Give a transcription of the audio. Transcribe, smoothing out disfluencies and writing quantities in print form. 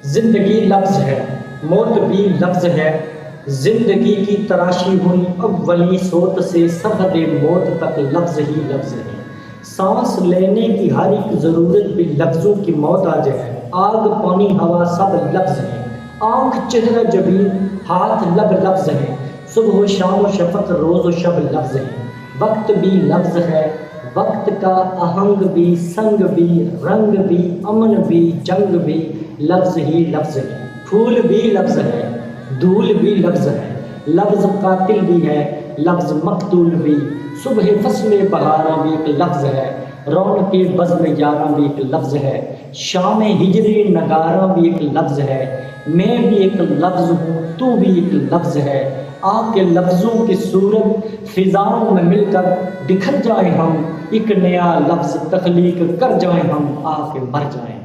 زندگی لفظ ہے، موت بھی لفظ ہے، زندگی کی تراشی ہوئی اولی صوت سے سرحد موت تک لفظ ہی لفظ ہے۔ سانس لینے کی ہر ایک ضرورت بھی لفظوں کی موت آج ہے۔ آگ پانی ہوا سب لفظ ہے، آنکھ چہرہ جبین ہاتھ لب لفظ ہے، صبح و شام و شفق روز و شب لفظ ہے۔ وقت بھی لفظ ہے، وقت کا آہنگ بھی سنگ بھی رنگ بھی امن بھی جنگ بھی لفظ ہی لفظ ہے۔ پھول بھی لفظ ہے، دھول بھی لفظ ہے، لفظ قاتل بھی ہے، لفظ مقتول بھی۔ صبح فصل بہاراں بھی ایک لفظ ہے، رونق بزم یاراں بھی ایک لفظ ہے، شام ہجری نگاراں بھی ایک لفظ ہے۔ میں بھی ایک لفظ ہوں، تو بھی ایک لفظ ہے، آ کے لفظوں کی صورت فضاؤں میں مل کر بکھر جائیں ہم، ایک نیا لفظ تخلیق کر جائیں ہم، آ کے مر جائیں۔